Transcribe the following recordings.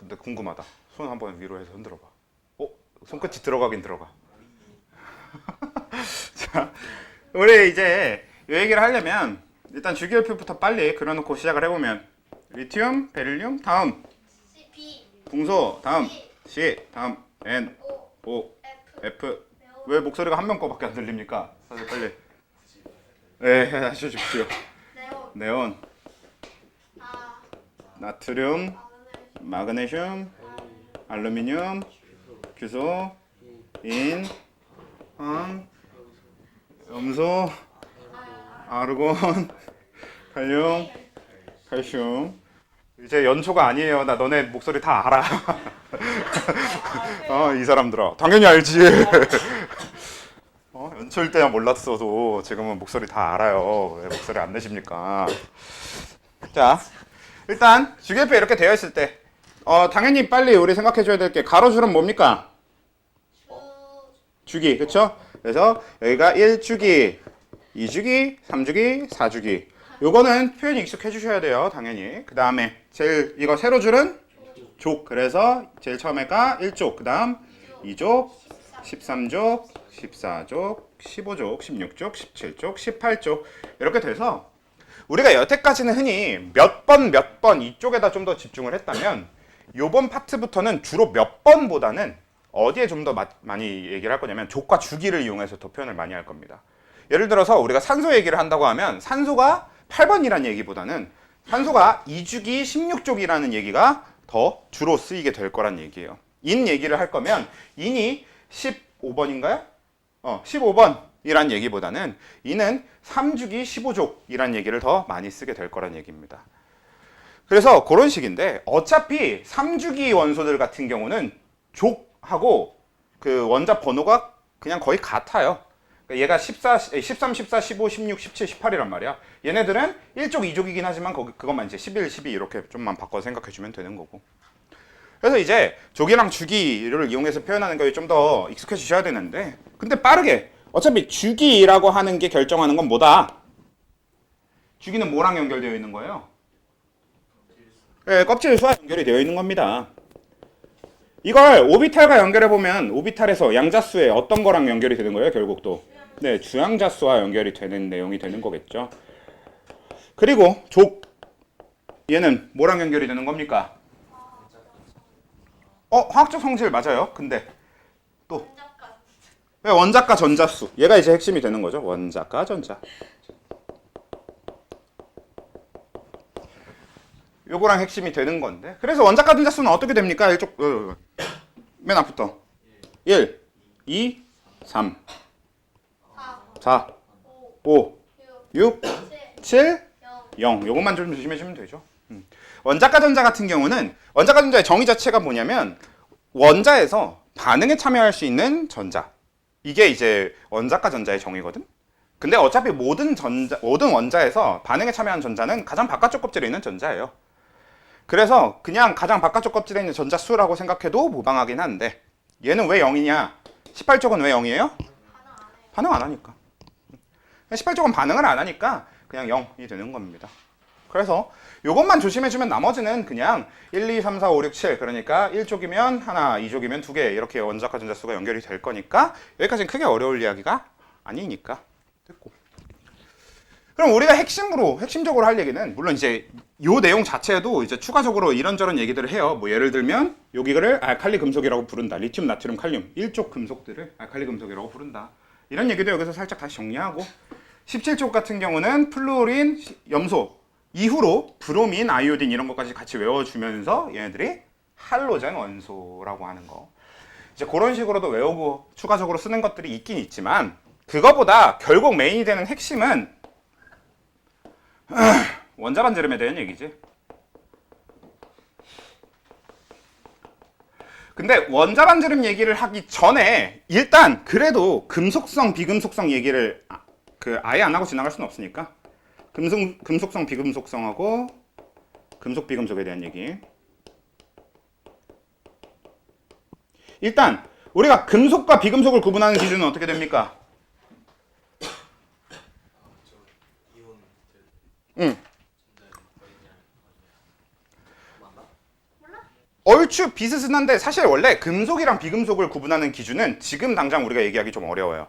근데 궁금하다. 손 한번 위로 해서 흔들어봐. 손끝이 들어가긴 들어가. 자, 우리 이제 이 얘기를 하려면 일단 주기율표부터 빨리 그려놓고 시작을 해보면 리튬, 베릴륨, 다음 궁소, 다음 C, 다음 N, O, F. 왜 목소리가 한 명 거밖에 안 들립니까? 사실 빨리. 네, 하셔주십시오. 네온, 나트륨, 마그네슘, 알루미늄, 규소, 인, 황, 염소, 아르곤, 칼륨, 칼슘. 이제 연초가 아니에요. 나 너네 목소리 다 알아. 이 사람들아. 당연히 알지. 연초일 때야 몰랐어도 지금은 목소리 다 알아요. 왜 목소리 안 내십니까? 자, 일단 주기율표 이렇게 되어 있을 때 당연히 빨리 우리 생각해 줘야 될 게 가로줄은 뭡니까? 주기, 그쵸? 그래서 여기가 1주기, 2주기, 3주기, 4주기. 요거는 표현이 익숙해 주셔야 돼요. 당연히. 그 다음에 제일 이거 세로줄은 족. 그래서 제일 처음에가 1족, 그 다음 2족, 13족, 14족, 15족, 16족, 17족, 18족 이렇게 돼서 우리가 여태까지는 흔히 몇 번 이쪽에다 좀 더 집중을 했다면 요번 파트부터는 주로 몇 번보다는 어디에 좀 더 많이 얘기를 할 거냐면 족과 주기를 이용해서 더 표현을 많이 할 겁니다. 예를 들어서 우리가 산소 얘기를 한다고 하면 산소가 8번이라는 얘기보다는 산소가 2주기 16족이라는 얘기가 더 주로 쓰이게 될 거란 얘기예요. 인 얘기를 할 거면 인이 15번인가요? 15번이란 얘기보다는 이는 3주기 15족이란 얘기를 더 많이 쓰게 될 거란 얘기입니다. 그래서 그런 식인데 어차피 3주기 원소들 같은 경우는 족하고 그 원자 번호가 그냥 거의 같아요. 그러니까 얘가 13, 14, 15, 16, 17, 18이란 말이야. 얘네들은 1족, 2족이긴 하지만 그것만 이제 11, 12 이렇게 좀만 바꿔서 생각해주면 되는 거고. 그래서 이제 족이랑 주기를 이용해서 표현하는 거에 좀 더 익숙해지셔야 되는데 근데 빠르게 어차피 주기라고 하는 게 결정하는 건 뭐다? 주기는 뭐랑 연결되어 있는 거예요? 네, 껍질 수와 연결이 되어 있는 겁니다. 이걸 오비탈과 연결해보면 오비탈에서 양자수에 어떤 거랑 연결이 되는 거예요? 결국 또 네, 주양자수와 연결이 되는 내용이 되는 거겠죠. 그리고 족 얘는 뭐랑 연결이 되는 겁니까? 화학적 성질 맞아요. 근데 또 원자과 전자수 얘가 이제 핵심이 되는 거죠. 원자과 전자 요거랑 핵심이 되는 건데 그래서 원자과 전자수는 어떻게 됩니까? 이쪽 맨 앞부터 1, 2, 3 4, 5, 6, 7, 0 요것만 좀 조심해주면 되죠. 원자과 전자 같은 경우는 원자과 전자의 정의 자체가 뭐냐면 원자에서 반응에 참여할 수 있는 전자 이게 이제 원자과 전자의 정의거든. 근데 어차피 모든 원자에서 반응에 참여한 전자는 가장 바깥쪽 껍질에 있는 전자예요. 그래서 그냥 가장 바깥쪽 껍질에 있는 전자 수라고 생각해도 무방하긴 한데 얘는 왜 0이냐? 18쪽은 왜 0이에요? 반응 안 하니까. 18쪽은 반응을 안 하니까 그냥 0이 되는 겁니다. 그래서 이것만 조심해주면 나머지는 그냥 1, 2, 3, 4, 5, 6, 7 그러니까 1족이면 하나, 2족이면 두 개 이렇게 원자과 전자수가 연결이 될 거니까 여기까지는 크게 어려울 이야기가 아니니까 됐고. 그럼 우리가 핵심적으로 할 얘기는 물론 이제 요 내용 자체도 이제 추가적으로 이런저런 얘기들을 해요. 뭐 예를 들면 여기를 알칼리 금속이라고 부른다. 리튬, 나트륨, 칼륨 1족 금속들을 알칼리 금속이라고 부른다. 이런 얘기도 여기서 살짝 다시 정리하고 17족 같은 경우는 플루오린, 염소 이후로 브로민, 아이오딘 이런 것까지 같이 외워주면서 얘네들이 할로젠 원소라고 하는 거. 이제 그런 식으로도 외우고 추가적으로 쓰는 것들이 있긴 있지만 그거보다 결국 메인이 되는 핵심은 원자 반지름에 대한 얘기지. 근데 원자 반지름 얘기를 하기 전에 일단 그래도 금속성, 비금속성 얘기를 아예 안 하고 지나갈 수는 없으니까 금속성, 비금속성하고 금속, 비금속에 대한 얘기. 일단 우리가 금속과 비금속을 구분하는 기준은 어떻게 됩니까? 얼추 비슷한데 사실 원래 금속이랑 비금속을 구분하는 기준은 지금 당장 우리가 얘기하기 좀 어려워요.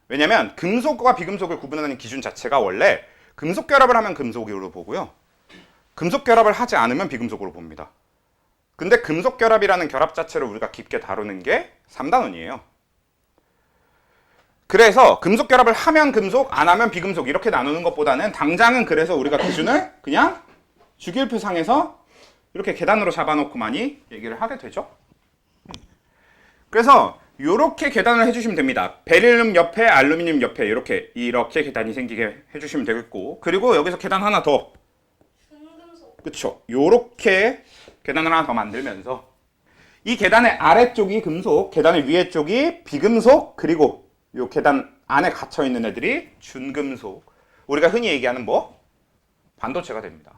왜냐면 금속과 비금속을 구분하는 기준 자체가 원래 금속 결합을 하면 금속으로 보고요. 금속 결합을 하지 않으면 비금속으로 봅니다. 근데 금속 결합이라는 결합 자체를 우리가 깊게 다루는 게 3단원이에요. 그래서 금속 결합을 하면 금속, 안 하면 비금속 이렇게 나누는 것보다는 당장은 그래서 우리가 기준을 그냥 주기율표상에서 이렇게 계단으로 잡아놓고 많이 얘기를 하게 되죠. 그래서 이렇게 계단을 해주시면 됩니다. 베릴륨 옆에 알루미늄 옆에 이렇게 계단이 생기게 해주시면 되겠고, 그리고 여기서 계단 하나 더, 그쵸? 요렇게 계단을 하나 더 만들면서 이 계단의 아래쪽이 금속, 계단의 위에 쪽이 비금속, 그리고 요 계단 안에 갇혀 있는 애들이 준금속. 우리가 흔히 얘기하는 뭐 반도체가 됩니다.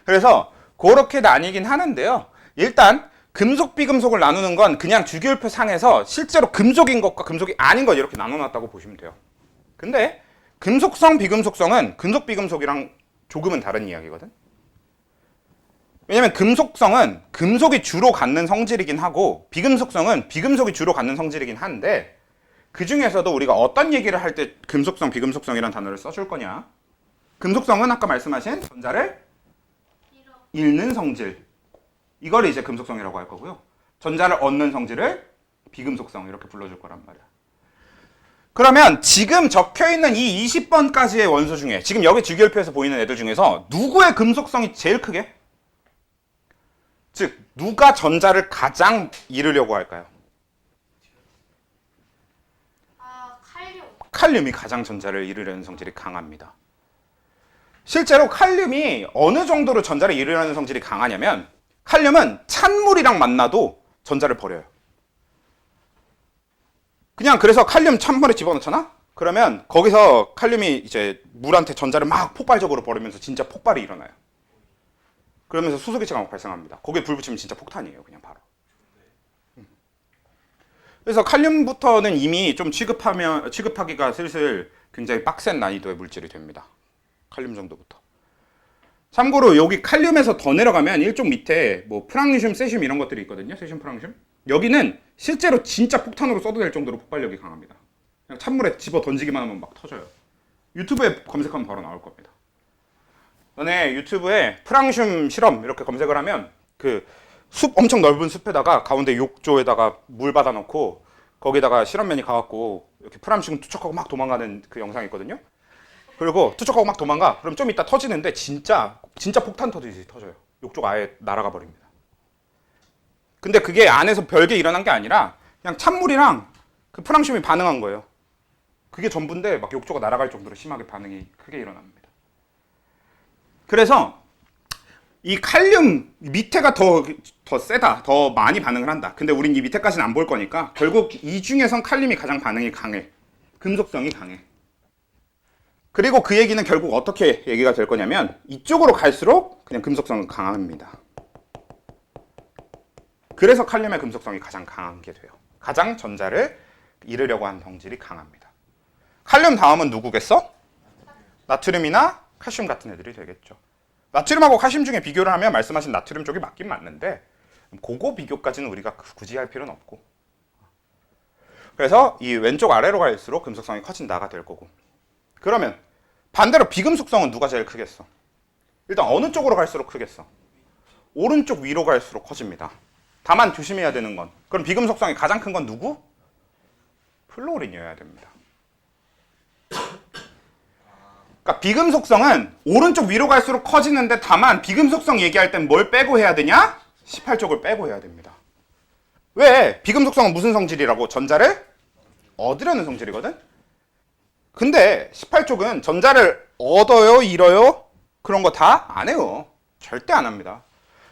그래서 그렇게 나뉘긴 하는데요. 일단 금속, 비금속을 나누는 건 그냥 주기율표 상에서 실제로 금속인 것과 금속이 아닌 것 이렇게 나눠놨다고 보시면 돼요. 근데 금속성, 비금속성은 금속, 비금속이랑 조금은 다른 이야기거든. 왜냐면 금속성은 금속이 주로 갖는 성질이긴 하고 비금속성은 비금속이 주로 갖는 성질이긴 한데 그 중에서도 우리가 어떤 얘기를 할 때 금속성, 비금속성이라는 단어를 써줄 거냐. 금속성은 아까 말씀하신 전자를 잃는 성질, 이걸 이제 금속성이라고 할 거고요. 전자를 얻는 성질을 비금속성 이렇게 불러줄 거란 말이야. 그러면 지금 적혀있는 이 20번까지의 원소 중에 지금 여기 주기율표에서 보이는 애들 중에서 누구의 금속성이 제일 크게? 즉 누가 전자를 가장 잃으려고 할까요? 칼륨. 칼륨이 가장 전자를 잃으려는 성질이 강합니다. 실제로 칼륨이 어느 정도로 전자를 잃으려는 성질이 강하냐면 칼륨은 찬물이랑 만나도 전자를 버려요. 그냥 그래서 칼륨 찬물에 집어넣잖아? 그러면 거기서 칼륨이 이제 물한테 전자를 막 폭발적으로 버리면서 진짜 폭발이 일어나요. 그러면서 수소기체가 막 발생합니다. 거기에 불 붙이면 진짜 폭탄이에요. 그냥 바로. 그래서 칼륨부터는 이미 좀 취급하기가 슬슬 굉장히 빡센 난이도의 물질이 됩니다. 칼륨 정도부터. 참고로 여기 칼륨에서 더 내려가면 일종 밑에 뭐 프랑듐, 세슘 이런 것들이 있거든요. 세슘, 프랑듐. 여기는 실제로 진짜 폭탄으로 써도 될 정도로 폭발력이 강합니다. 그냥 찬물에 집어 던지기만 하면 막 터져요. 유튜브에 검색하면 바로 나올 겁니다. 너네 유튜브에 프랑듐 실험 이렇게 검색을 하면 그 숲 엄청 넓은 숲에다가 가운데 욕조에다가 물 받아놓고 거기다가 실험맨이 가갖고 이렇게 프랑듐 투척하고 막 도망가는 그 영상이 있거든요. 그리고 투척하고 막 도망가. 그럼 좀 이따 터지는데 진짜 폭탄 터지듯이 터져요. 욕조가 아예 날아가 버립니다. 근데 그게 안에서 별게 일어난 게 아니라 그냥 찬물이랑 그 프랑듐이 반응한 거예요. 그게 전부인데 막 욕조가 날아갈 정도로 심하게 반응이 크게 일어납니다. 그래서 이 칼륨 밑에가 더 세다, 더 많이 반응을 한다. 근데 우린 이 밑에까지는 안 볼 거니까 결국 이 중에선 칼륨이 가장 반응이 강해. 금속성이 강해. 그리고 그 얘기는 결국 어떻게 얘기가 될 거냐면 이쪽으로 갈수록 그냥 금속성은 강합니다. 그래서 칼륨의 금속성이 가장 강한 게 돼요. 가장 전자를 잃으려고 하는 성질이 강합니다. 칼륨 다음은 누구겠어? 나트륨이나 칼슘 같은 애들이 되겠죠. 나트륨하고 칼슘 중에 비교를 하면 말씀하신 나트륨 쪽이 맞긴 맞는데 그거 비교까지는 우리가 굳이 할 필요는 없고. 그래서 이 왼쪽 아래로 갈수록 금속성이 커진다가 될 거고. 그러면 반대로 비금속성은 누가 제일 크겠어? 일단 어느 쪽으로 갈수록 크겠어? 오른쪽 위로 갈수록 커집니다. 다만 조심해야 되는 건, 그럼 비금속성이 가장 큰 건 누구? 플루오린이어야 됩니다. 그러니까 비금속성은 오른쪽 위로 갈수록 커지는데 다만 비금속성 얘기할 땐 뭘 빼고 해야 되냐? 18쪽을 빼고 해야 됩니다. 왜? 비금속성은 무슨 성질이라고? 전자를 얻으려는 성질이거든? 근데 18쪽은 전자를 얻어요? 잃어요? 그런 거 다 안 해요. 절대 안 합니다.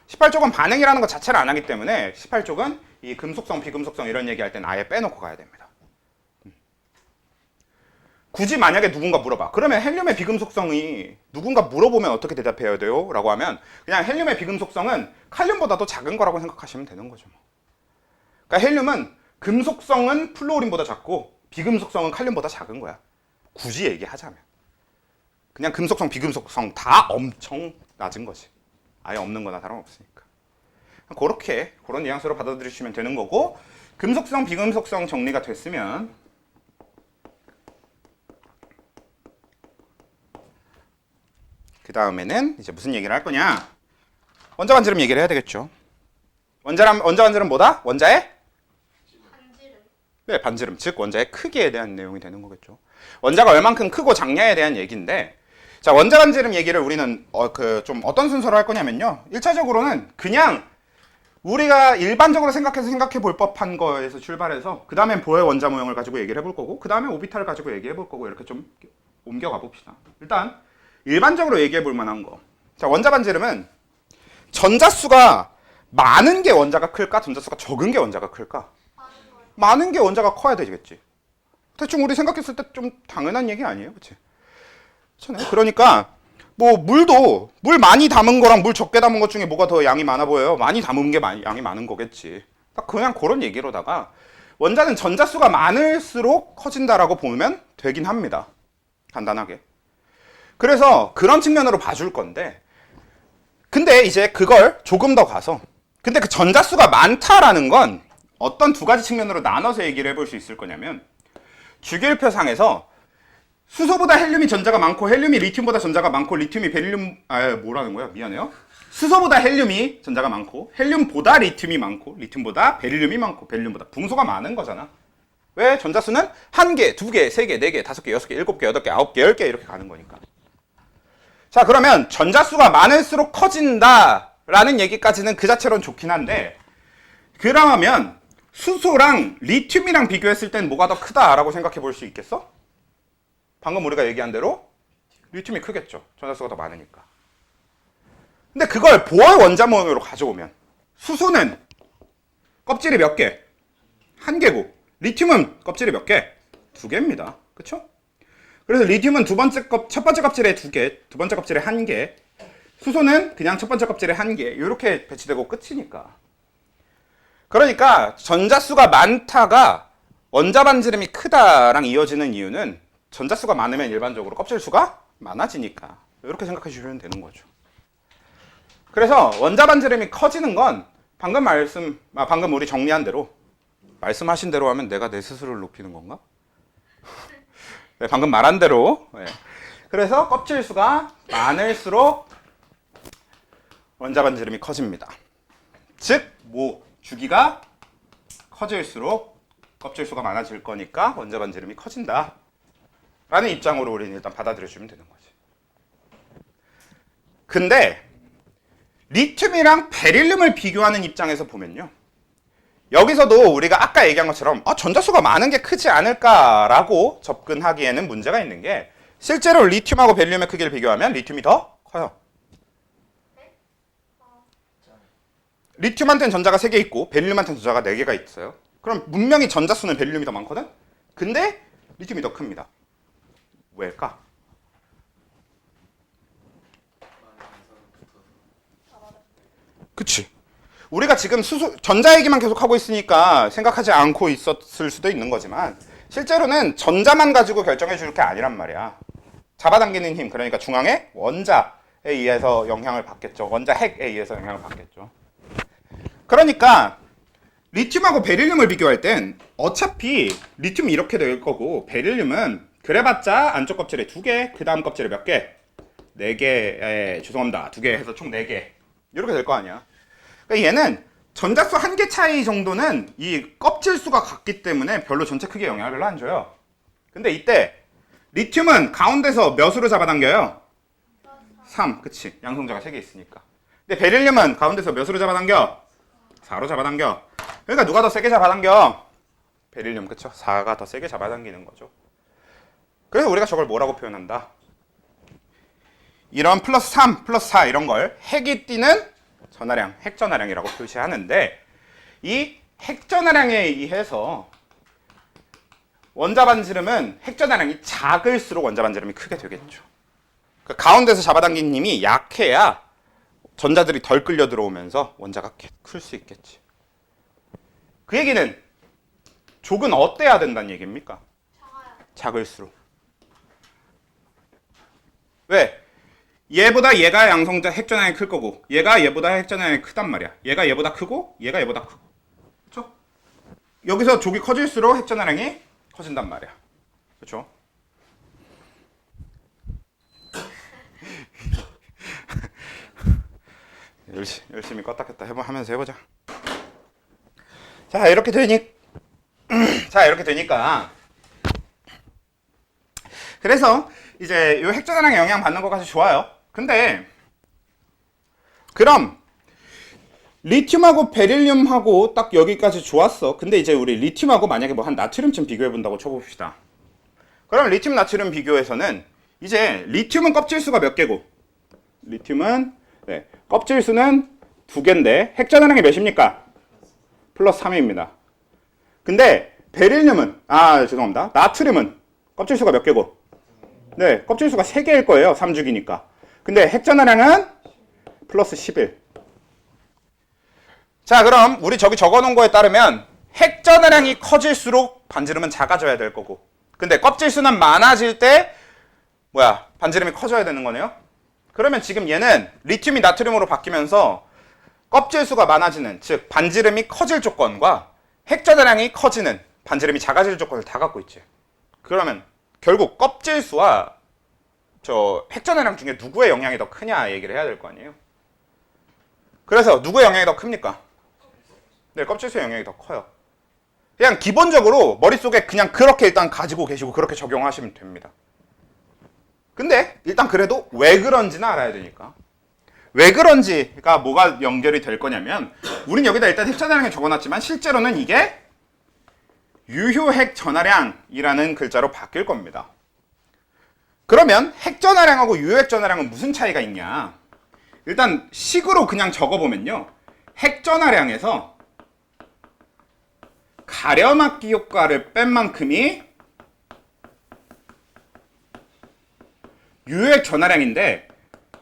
18쪽은 반응이라는 것 자체를 안 하기 때문에 18쪽은 이 금속성, 비금속성 이런 얘기할 땐 아예 빼놓고 가야 됩니다. 굳이 만약에 누군가 물어봐. 그러면 헬륨의 비금속성이 누군가 물어보면 어떻게 대답해야 돼요? 라고 하면 그냥 헬륨의 비금속성은 칼륨보다도 작은 거라고 생각하시면 되는 거죠. 그러니까 헬륨은 금속성은 플루오린보다 작고 비금속성은 칼륨보다 작은 거야. 굳이 얘기하자면. 그냥 금속성, 비금속성 다 엄청 낮은 거지. 아예 없는 거나 다름없으니까. 그런 뉘앙스로 받아들이시면 되는 거고, 금속성, 비금속성 정리가 됐으면 그 다음에는 이제 무슨 얘기를 할 거냐? 원자 반지름 얘기를 해야 되겠죠. 원자 반지름 뭐다? 원자의 반지름. 네, 반지름, 즉 원자의 크기에 대한 내용이 되는 거겠죠. 원자가 얼만큼 크고 작냐에 대한 얘기인데, 자, 원자 반지름 얘기를 우리는 좀 어떤 순서로 할 거냐면요. 1차적으로는 그냥 우리가 일반적으로 생각해 볼 법한 거에서 출발해서 그 다음엔 보의 원자 모형을 가지고 얘기를 해볼 거고, 그 다음에 오비탈을 가지고 얘기해 볼 거고, 이렇게 좀 옮겨가 봅시다. 일단 일반적으로 얘기해 볼 만한 거. 자, 원자 반지름은 전자수가 많은 게 원자가 클까? 전자수가 적은 게 원자가 클까? 많은 게 원자가 커야 되겠지. 대충 우리 생각했을 때 좀 당연한 얘기 아니에요? 그치? 그렇잖아요. 그러니까 뭐 물도 물 많이 담은 거랑 물 적게 담은 것 중에 뭐가 더 양이 많아 보여요? 많이 담은 게 양이 많은 거겠지. 그냥 그런 얘기로다가 원자는 전자수가 많을수록 커진다라고 보면 되긴 합니다. 간단하게. 그래서 그런 측면으로 봐줄 건데, 근데 이제 그걸 조금 더 가서, 근데 그 전자수가 많다라는 건 어떤 두 가지 측면으로 나눠서 얘기를 해볼 수 있을 거냐면, 주기율표상에서 수소보다 헬륨이 전자가 많고 헬륨이 리튬보다 전자가 많고 리튬이 베릴륨 뭐라는 거야? 미안해요. 수소보다 헬륨이 전자가 많고 헬륨보다 리튬이 많고 리튬보다 베릴륨이 많고 베릴륨보다 붕소가 많은 거잖아. 왜? 전자수는 1개, 2개, 3개, 4개, 5개, 6개, 7개, 8개, 9개, 10개 이렇게 가는 거니까. 자, 그러면 전자수가 많을수록 커진다라는 얘기까지는 그 자체로는 좋긴 한데, 그러면 수소랑 리튬이랑 비교했을 땐 뭐가 더 크다라고 생각해 볼 수 있겠어? 방금 우리가 얘기한 대로 리튬이 크겠죠. 전자수가 더 많으니까. 근데 그걸 보어의 원자 모형으로 가져오면 수소는 껍질이 몇 개? 1개고 리튬은 껍질이 몇 개? 2개입니다. 그쵸? 그래서 리튬은 첫 번째 껍질에 2개, 두 번째 껍질에 1개, 수소는 그냥 첫 번째 껍질에 1개, 이렇게 배치되고 끝이니까. 그러니까 전자수가 많다가 원자 반지름이 크다랑 이어지는 이유는 전자수가 많으면 일반적으로 껍질수가 많아지니까, 이렇게 생각해 주시면 되는 거죠. 그래서 원자 반지름이 커지는 건 방금 우리 정리한 대로, 말씀하신 대로 하면 내가 내 스스로를 높이는 건가? 네, 방금 말한 대로. 네. 그래서 껍질수가 많을수록 원자 반지름이 커집니다. 즉, 주기가 커질수록 껍질수가 많아질 거니까 원자 반지름이 커진다 라는 입장으로 우리는 일단 받아들여주면 되는 거지. 근데 리튬이랑 베릴륨을 비교하는 입장에서 보면요, 여기서도 우리가 아까 얘기한 것처럼 전자수가 많은 게 크지 않을까라고 접근하기에는 문제가 있는 게, 실제로 리튬하고 베릴륨의 크기를 비교하면 리튬이 더 커요. 리튬한테는 전자가 3개 있고 베릴륨한테는 전자가 4개가 있어요. 그럼 분명히 전자수는 베릴륨이 더 많거든? 근데 리튬이 더 큽니다. 왜일까? 그치. 우리가 지금 전자 얘기만 계속 하고 있으니까 생각하지 않고 있었을 수도 있는 거지만, 실제로는 전자만 가지고 결정해 줄 게 아니란 말이야. 잡아당기는 힘, 그러니까 중앙의 원자에 의해서 영향을 받겠죠. 원자 핵에 의해서 영향을 받겠죠. 그러니까 리튬하고 베릴륨을 비교할 땐 어차피 리튬이 이렇게 될 거고, 베릴륨은 그래봤자 안쪽 껍질에 2개, 그 다음 껍질에 몇 개? 4개, 죄송합니다. 2개 해서 총 4개. 이렇게 될 거 아니야. 그러니까 얘는 전자수 1개 차이 정도는 이 껍질수가 같기 때문에 별로 전체 크기에 영향을 별로 안 줘요. 근데 이때 리튬은 가운데서 몇으로 잡아당겨요? 3, 그치. 양성자가 3개 있으니까. 근데 베릴륨은 가운데서 몇으로 잡아당겨? 4로 잡아당겨. 그러니까 누가 더 세게 잡아당겨? 베릴륨, 그쵸? 4가 더 세게 잡아당기는 거죠. 그래서 우리가 저걸 뭐라고 표현한다? 이런 플러스 3, 플러스 4 이런 걸 핵이 띄는 전하량, 핵전하량이라고 표시하는데, 이 핵전하량에 의해서 원자 반지름은 핵전하량이 작을수록 원자 반지름이 크게 되겠죠. 그 가운데서 잡아당긴 힘이 약해야 전자들이 덜 끌려 들어오면서 원자가 클 수 있겠지. 그 얘기는 족은 어때야 된다는 얘기입니까? 작을수록. 왜? 얘보다 얘가 양성자 핵전압이 클 거고 얘가 얘보다 핵전압이 크단 말이야. 얘가 얘보다 크고 얘가 얘보다 크고. 그렇죠? 여기서 족이 커질수록 핵전압량이 커진단 말이야. 그렇죠? 열심히 껐다 켰다 하면서 해보자. 자 이렇게 되니까 그래서 이제 요 핵전압량 영향 받는 것까지 좋아요. 근데 그럼 리튬하고 베릴륨하고 딱 여기까지 좋았어. 근데 이제 우리 리튬하고 만약에 뭐 한 나트륨쯤 비교해 본다고 쳐봅시다. 그럼 리튬 나트륨 비교에서는 이제 리튬은 껍질수가 몇 개고 리튬은 껍질수는 2개인데 핵전압량이 몇입니까? 플러스 3입니다. 근데 베릴륨은 죄송합니다. 나트륨은 껍질수가 몇 개고? 네, 껍질수가 3개일 거예요. 3주기니까. 근데 핵전압량은 플러스 11. 자, 그럼 우리 저기 적어놓은 거에 따르면 핵전압량이 커질수록 반지름은 작아져야 될 거고 근데 껍질수는 많아질 때 반지름이 커져야 되는 거네요. 그러면 지금 얘는 리튬이 나트륨으로 바뀌면서 껍질수가 많아지는 즉 반지름이 커질 조건과 핵전압량이 커지는 반지름이 작아질 조건을 다 갖고 있지. 그러면 결국 껍질수와 저 핵전압량 중에 누구의 영향이 더 크냐 얘기를 해야 될 거 아니에요. 그래서 누구의 영향이 더 큽니까? 네, 껍질수의 영향이 더 커요. 그냥 기본적으로 머릿속에 그냥 그렇게 일단 가지고 계시고 그렇게 적용하시면 됩니다. 근데 일단 그래도 왜 그런지는 알아야 되니까. 왜 그런지가 뭐가 연결이 될 거냐면 우린 여기다 일단 핵전압량에 적어놨지만 실제로는 이게 유효핵 전압량이라는 글자로 바뀔 겁니다. 그러면 핵전압량하고 유효핵 전압량은 무슨 차이가 있냐? 일단 식으로 그냥 적어보면요. 핵전압량에서 가려막기 효과를 뺀 만큼이 유효핵 전압량인데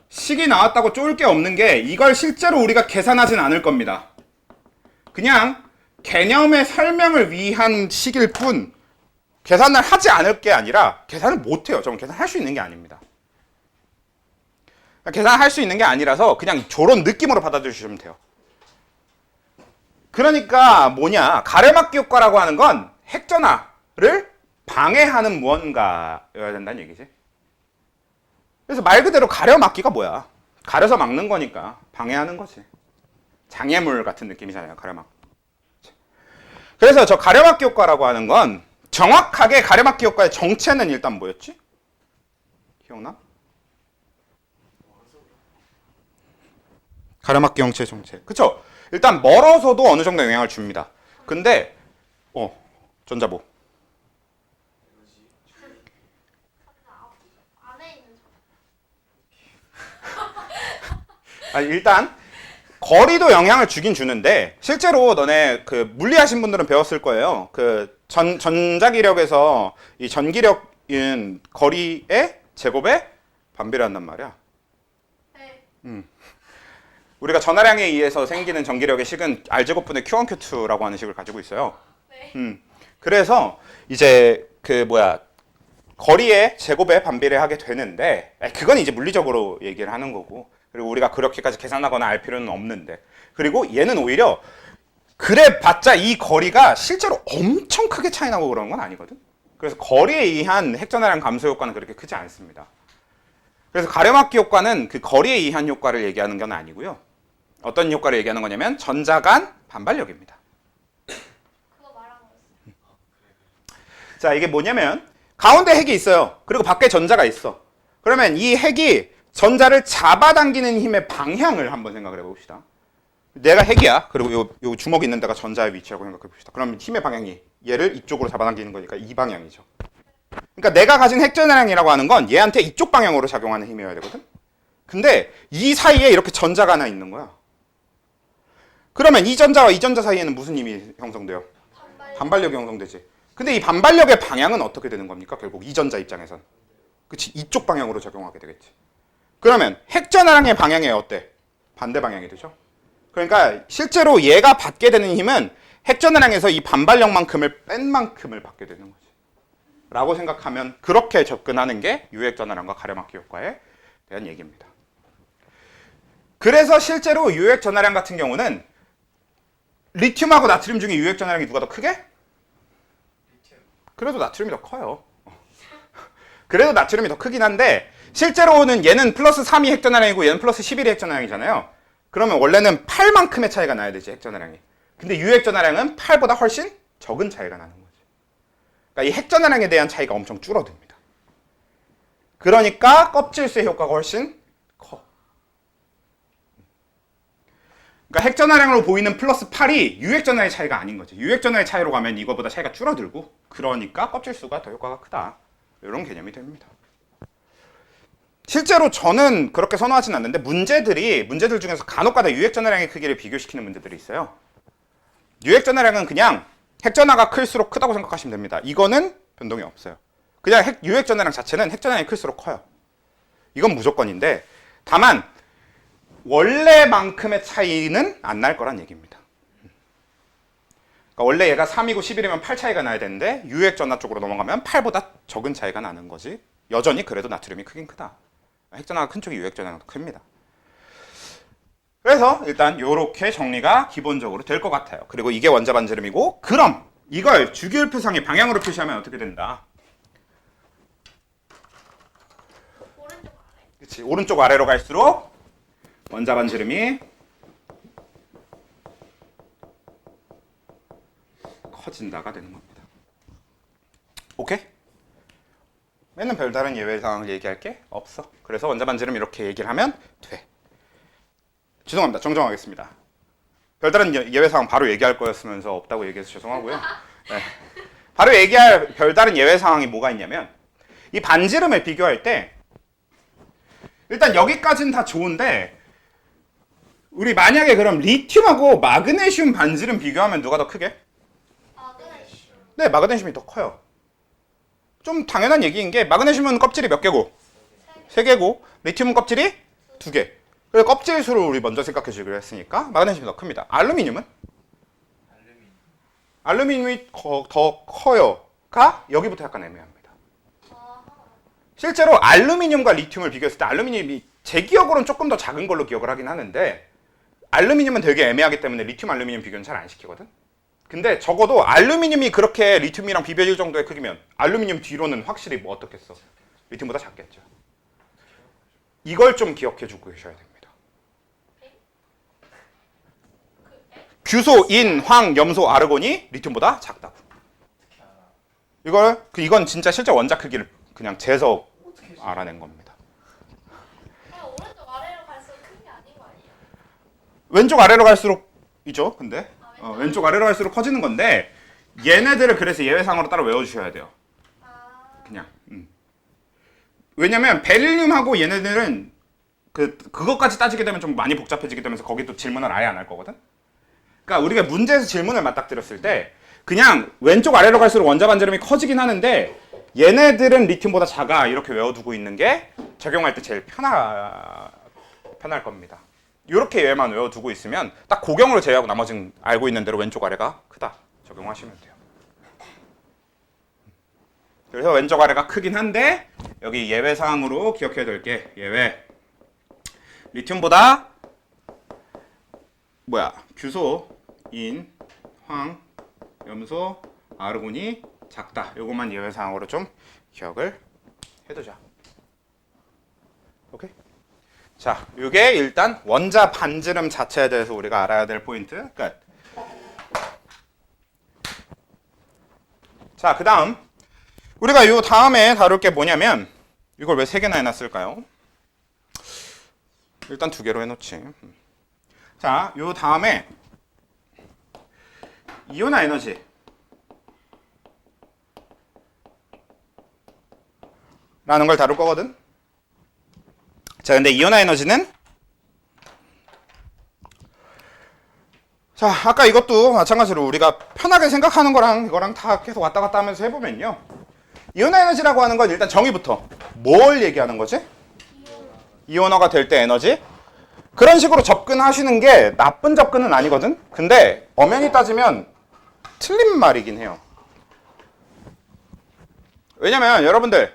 식이 나왔다고 쫄 게 없는 게 이걸 실제로 우리가 계산하진 않을 겁니다. 그냥 개념의 설명을 위한 식일 뿐 계산을 하지 않을 게 아니라 계산을 못해요. 저는 계산할 수 있는 게 아닙니다. 계산할 수 있는 게 아니라서 그냥 저런 느낌으로 받아주시면 돼요. 그러니까 가려막기 효과라고 하는 건 핵전압을 방해하는 무언가여야 된다는 얘기지. 그래서 말 그대로 가려막기가 뭐야? 가려서 막는 거니까 방해하는 거지. 장애물 같은 느낌이잖아요. 가려막. 그래서 저 가려막기 효과라고 하는 건 정확하게 가려막기 효과의 정체는 일단 뭐였지? 기억나? 가려막기 형체의 정체. 그쵸? 일단 멀어서도 어느 정도 영향을 줍니다. 근데 전자보. 안에 있는 일단 거리도 영향을 주긴 주는데 실제로 너네 그 물리하신 분들은 배웠을 거예요. 그 전자기력에서 이 전기력은 거리의 제곱에 반비례한단 말이야. 네. 우리가 전하량에 의해서 생기는 전기력의 식은 R제곱분의 Q1, Q2라고 하는 식을 가지고 있어요. 네. 그래서 이제 거리의 제곱에 반비례하게 되는데 그건 이제 물리적으로 얘기를 하는 거고 그리고 우리가 그렇게까지 계산하거나 알 필요는 없는데 그리고 얘는 오히려 그래 봤자 이 거리가 실제로 엄청 크게 차이 나고 그런 건 아니거든. 그래서 거리에 의한 핵전압량 감소 효과는 그렇게 크지 않습니다. 그래서 가려막기 효과는 그 거리에 의한 효과를 얘기하는 건 아니고요. 어떤 효과를 얘기하는 거냐면 전자 간 반발력입니다. 그거 말한 거였어요. 자, 이게 뭐냐면 가운데 핵이 있어요. 그리고 밖에 전자가 있어. 그러면 이 핵이 전자를 잡아당기는 힘의 방향을 한번 생각을 해봅시다. 내가 핵이야. 그리고 요 주먹 있는 데가 전자의 위치라고 생각해 봅시다. 그러면 힘의 방향이 얘를 이쪽으로 잡아당기는 거니까 이 방향이죠. 그러니까 내가 가진 핵전압량이라고 하는 건 얘한테 이쪽 방향으로 작용하는 힘이어야 되거든. 근데 이 사이에 이렇게 전자가 하나 있는 거야. 그러면 이 전자와 이 전자 사이에는 무슨 힘이 형성돼요? 반발력이 형성되지. 근데 이 반발력의 방향은 어떻게 되는 겁니까? 결국 이 전자 입장에선. 그치? 이쪽 방향으로 작용하게 되겠지. 그러면 핵전압량의 방향이 어때? 반대 방향이 되죠. 그러니까 실제로 얘가 받게 되는 힘은 핵전압량에서 이 반발력만큼을 뺀 만큼을 받게 되는 거지. 라고 생각하면 그렇게 접근하는 게 유핵전압량과 가려막기 효과에 대한 얘기입니다. 그래서 실제로 유액 전하량 같은 경우는 리튬하고 나트륨 중에 유액 전하량이 누가 더 크게? 그래도 나트륨이 더 커요. 그래도 나트륨이 더 크긴 한데 실제로는 얘는 플러스 3이 핵전하량이고 얘는 플러스 11이 핵전하량이잖아요. 그러면 원래는 8만큼의 차이가 나야 되지, 핵전하량이. 근데 유핵전하량은 8보다 훨씬 적은 차이가 나는 거지. 그러니까 이 핵전하량에 대한 차이가 엄청 줄어듭니다. 그러니까 껍질수의 효과가 훨씬 커. 그러니까 핵전하량으로 보이는 플러스 8이 유핵전하의 차이가 아닌 거지. 유핵전하의 차이로 가면 이거보다 차이가 줄어들고, 그러니까 껍질수가 더 효과가 크다. 이런 개념이 됩니다. 실제로 저는 그렇게 선호하진 않는데 문제들 중에서 간혹가다 유핵전하량의 크기를 비교시키는 문제들이 있어요. 유핵전하량은 그냥 핵전하가 클수록 크다고 생각하시면 됩니다. 이거는 변동이 없어요. 그냥 유핵전하량 자체는 핵전하량이 클수록 커요. 이건 무조건인데 다만 원래만큼의 차이는 안 날 거란 얘기입니다. 그러니까 원래 얘가 3이고 11이면 8 차이가 나야 되는데 유핵전하 쪽으로 넘어가면 8보다 적은 차이가 나는 거지. 여전히 그래도 나트륨이 크긴 크다. 핵전하가 큰 쪽이 유핵전하가 큽니다. 그래서 일단 이렇게 정리가 기본적으로 될 것 같아요. 그리고 이게 원자 반지름이고, 그럼 이걸 주기율표상의 방향으로 표시하면 어떻게 된다? 오른쪽 아래. 그렇지. 오른쪽 아래로 갈수록 원자 반지름이 커진다가 되는 겁니다. 오케이? 맨날 별다른 예외 상황을 얘기할 게 없어. 그래서 원자 반지름 이렇게 얘기를 하면 돼. 죄송합니다. 정정하겠습니다. 별다른 예외 상황 바로 얘기할 거였으면서 없다고 얘기해서 죄송하고요. 네. 바로 얘기할 별다른 예외 상황이 뭐가 있냐면 이 반지름을 비교할 때 일단 여기까지는 다 좋은데 우리 만약에 그럼 리튬하고 마그네슘 반지름 비교하면 누가 더 크게? 마그네슘. 네, 마그네슘이 더 커요. 좀 당연한 얘기인 게 마그네슘은 껍질이 몇 개고? 3개고 리튬은 껍질이 2개. 그래서 껍질 수를 우리 먼저 생각해 주기로 했으니까 마그네슘이 더 큽니다. 알루미늄은? 알루미늄이 더 커요가 여기부터 약간 애매합니다. 실제로 알루미늄과 리튬을 비교했을 때 알루미늄이 제 기억으로는 조금 더 작은 걸로 기억을 하긴 하는데 알루미늄은 되게 애매하기 때문에 리튬 알루미늄 비교는 잘 안 시키거든. 근데 적어도 알루미늄이 그렇게 리튬이랑 비벼질 정도의 크기면 알루미늄 뒤로는 확실히 뭐 어떻겠어? 리튬보다 작겠죠. 이걸 좀 기억해 주고 계셔야 됩니다. 규소, 인, 황, 염소, 아르곤이 리튬보다 작다고. 이건 진짜 실제 원자 크기를 그냥 재서 알아낸 겁니다. 오른쪽 아래로 갈수록 큰 게 아닌 거 아니에요? 왼쪽 아래로 갈수록이죠. 근데 왼쪽 아래로 갈수록 커지는 건데 얘네들을 그래서 예외상으로 따로 외워주셔야 돼요. 그냥. 왜냐면 베릴륨하고 얘네들은 그것까지 따지게 되면 좀 많이 복잡해지기 때문에 거기 또 질문을 아예 안 할 거거든. 그러니까 우리가 문제에서 질문을 맞닥뜨렸을 때 그냥 왼쪽 아래로 갈수록 원자 반지름이 커지긴 하는데 얘네들은 리튬보다 작아 이렇게 외워두고 있는 게 적용할 때 제일 편할 겁니다. 이렇게 얘만 외워두고 있으면 딱 고경으로 제외하고 나머지는 알고 있는 대로 왼쪽 아래가 크다 적용하시면 돼요. 그래서 왼쪽 아래가 크긴 한데 여기 예외 사항으로 기억해야 될 게 예외 리튬보다 규소, 인, 황, 염소, 아르곤이 작다. 요것만 예외 사항으로 좀 기억을 해두자. 오케이? 자, 요게 일단 원자 반지름 자체에 대해서 우리가 알아야 될 포인트 끝. 자, 그 다음 우리가 요 다음에 다룰 게 뭐냐면 이걸 왜 3개나 해놨을까요? 일단 2개로 해놓지. 자, 요 다음에 이온화 에너지 라는 걸 다룰 거거든. 자, 근데 이온화 에너지는 자, 아까 이것도 마찬가지로 우리가 편하게 생각하는 거랑 이거랑 다 계속 왔다 갔다 하면서 해보면요. 이온화 에너지라고 하는 건 일단 정의부터 뭘 얘기하는 거지? 이온화가 될 때 에너지? 그런 식으로 접근하시는 게 나쁜 접근은 아니거든? 근데 엄연히 따지면 틀린 말이긴 해요. 왜냐면 여러분들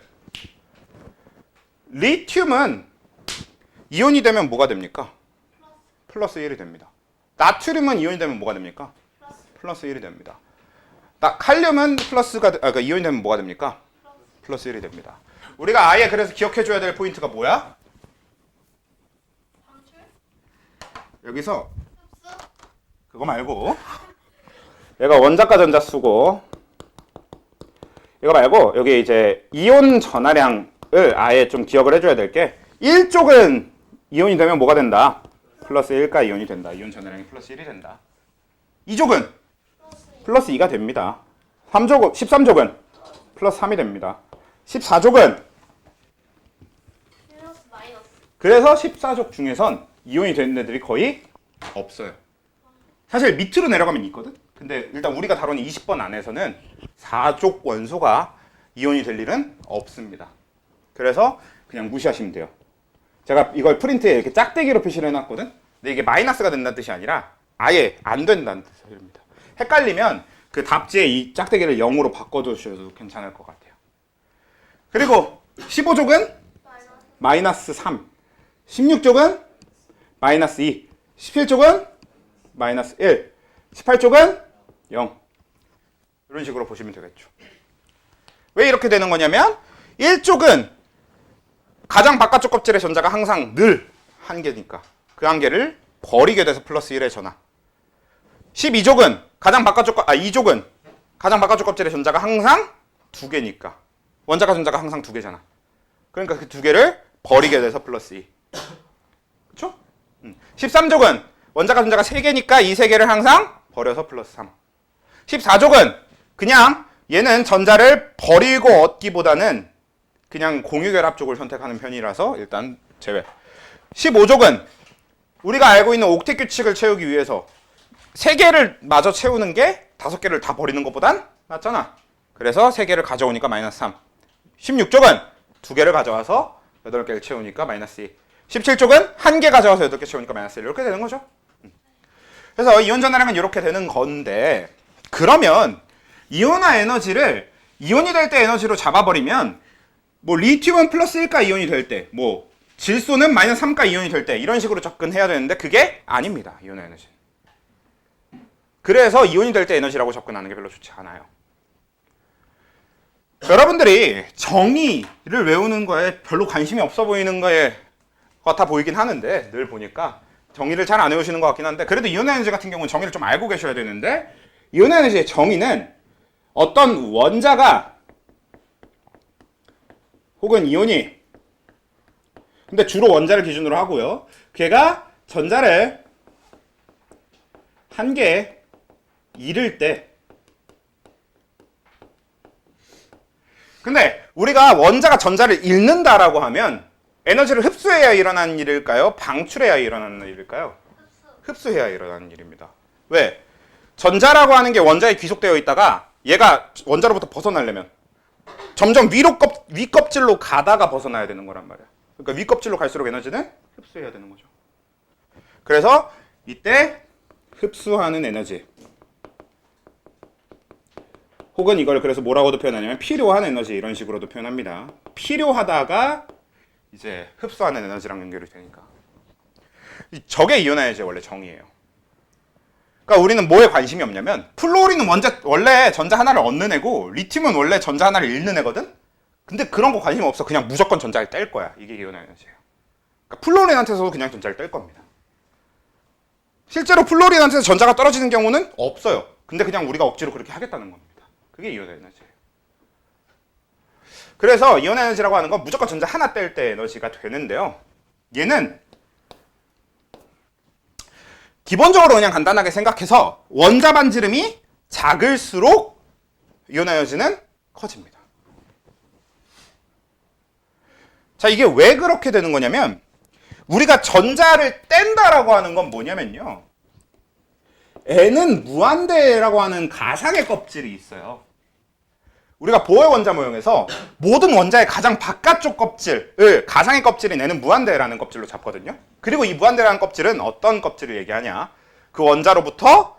리튬은 이온이 되면 뭐가 됩니까? 플러스 1이 됩니다. 나트륨은 이온이 되면 뭐가 됩니까? 플러스 1이 됩니다. 칼륨은 그러니까 이온이 되면 뭐가 됩니까? 플러스 1이 됩니다. 우리가 아예 그래서 기억해줘야 될 포인트가 뭐야? 방출? 여기서 흡수? 그거 말고 얘가 원자과 전자수고 이거 말고 여기 이제 이온 전하량을 아예 좀 기억을 해줘야 될 게 1쪽은 이온이 되면 뭐가 된다? 플러스 1가 이온이 된다. 이온 전하량이 플러스 1이 된다. 2쪽은 플러스 2가 됩니다. 13족은 플러스 3이 됩니다. 14족은 플러스 마이너스. 그래서 14족 중에선 이온이 되는 애들이 거의 없어요. 사실 밑으로 내려가면 있거든? 근데 일단 우리가 다루는 20번 안에서는 4족 원소가 이온이 될 일은 없습니다. 그래서 그냥 무시하시면 돼요. 제가 이걸 프린트에 이렇게 짝대기로 표시를 해놨거든? 근데 이게 마이너스가 된다는 뜻이 아니라 아예 안 된다는 뜻입니다. 헷갈리면 그 답지에 이 짝대기를 0으로 바꿔두셔도 괜찮을 것 같아요. 그리고 15족은 마이너스 3, 16족은 마이너스 2, 17족은 마이너스 1, 18족은 0. 이런 식으로 보시면 되겠죠. 왜 이렇게 되는 거냐면 1족은 가장 바깥쪽 껍질의 전자가 항상 늘 한 개니까 그 한 개를 버리게 돼서 플러스 1의 전하. 12족은 2족은 가장 바깥쪽 껍질의 전자가 항상 두 개니까 원자과 전자가 항상 두 개잖아. 그러니까 그 두 개를 버리게 돼서 플러스 2. 그렇죠? 13족은 원자과 전자가 세 개니까 이 세 개를 항상 버려서 플러스 3. 14족은 그냥 얘는 전자를 버리고 얻기보다는 그냥 공유결합 쪽을 선택하는 편이라서 일단 제외. 15족은 우리가 알고 있는 옥텟 규칙을 채우기 위해서 3개를 마저 채우는 게 5개를 다 버리는 것보단 낫잖아. 그래서 3개를 가져오니까 마이너스 3. 16족은 2개를 가져와서 8개를 채우니까 마이너스 2. 17족은 1개 가져와서 8개 채우니까 마이너스 1. 이렇게 되는 거죠. 그래서 이온 전하량은 이렇게 되는 건데 그러면 이온화 에너지를 이온이 될 때 에너지로 잡아버리면 뭐 리튬은 플러스 1가 이온이 될 때, 뭐 질소는 마이너스 3가 이온이 될 때 이런 식으로 접근해야 되는데 그게 아닙니다. 이온화 에너지. 그래서 이온이 될 때 에너지라고 접근하는 게 별로 좋지 않아요. 여러분들이 정의를 외우는 거에 별로 관심이 없어 보이는 거에 같아 보이긴 하는데 늘 보니까 정의를 잘 안 외우시는 것 같긴 한데 그래도 이온화 에너지 같은 경우는 정의를 좀 알고 계셔야 되는데 이온화 에너지의 정의는 어떤 원자가 혹은 이온이 근데 주로 원자를 기준으로 하고요. 걔가 전자를 한 개에 잃을 때 근데 우리가 원자가 전자를 잃는다라고 하면 에너지를 흡수해야 일어나는 일일까요? 방출해야 일어나는 일일까요? 흡수해야 일어나는 일입니다. 왜? 전자라고 하는 게 원자에 귀속되어 있다가 얘가 원자로부터 벗어나려면 점점 윗껍질로 가다가 벗어나야 되는 거란 말이야. 그러니까 윗껍질로 갈수록 에너지는 흡수해야 되는 거죠. 그래서 이때 흡수하는 에너지 혹은 이걸 그래서 뭐라고도 표현하냐면 필요한 에너지 이런 식으로도 표현합니다. 필요하다가 이제 흡수하는 에너지랑 연결이 되니까 저게 이온화 에너지의 원래 정의예요. 그러니까 우리는 뭐에 관심이 없냐면 플루오린은 원래 전자 하나를 얻는 애고 리튬은 원래 전자 하나를 잃는 애거든? 근데 그런 거 관심 없어. 그냥 무조건 전자를 뗄 거야. 이게 이온화 에너지예요. 그러니까 플루오린한테서도 그냥 전자를 뗄 겁니다. 실제로 플루오린한테서 전자가 떨어지는 경우는 없어요. 근데 그냥 우리가 억지로 그렇게 하겠다는 겁니다. 그게 이온화 에너지예요. 그래서 이온화 에너지라고 하는 건 무조건 전자 하나 뗄 때 에너지가 되는데요. 얘는 기본적으로 그냥 간단하게 생각해서 원자 반지름이 작을수록 이온화 에너지는 커집니다. 자, 이게 왜 그렇게 되는 거냐면 우리가 전자를 뗀다라고 하는 건 뭐냐면요. N은 무한대라고 하는 가상의 껍질이 있어요. 우리가 보의 원자 모형에서 모든 원자의 가장 바깥쪽 껍질을 가상의 껍질인 N은 무한대라는 껍질로 잡거든요. 그리고 이 무한대라는 껍질은 어떤 껍질을 얘기하냐? 그 원자로부터